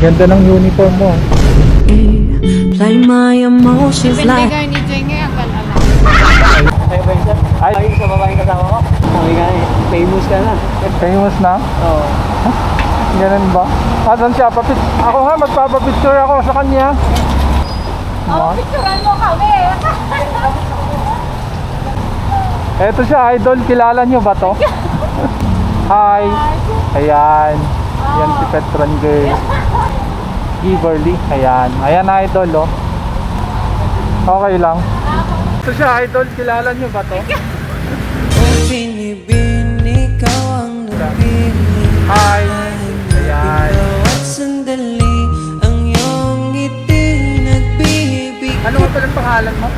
Ganda ng uniform mo. Play my emotions like Binigay ni Jenge ang galala. Ay, sa babaeng kasama ko. Sabi nga eh, famous ka na. Famous na? Oo. Ganun ba? Asan siya? Ako nga, magpapapicture ako sa kanya. Picturean mo kami. Eto siya, idol. Kilala nyo ba to? Hi. Ayan. Yan si Petron Girl. Giverly. Ayan. Ayan, idol, oh. Okay lang. Ito siya, idol. Kilala nyo ba to? ikaw ang napili. Hi. Ayan. Bawat sandali ang iyong ngiti nagbibigay. Ano nga pala ang pangalan mo?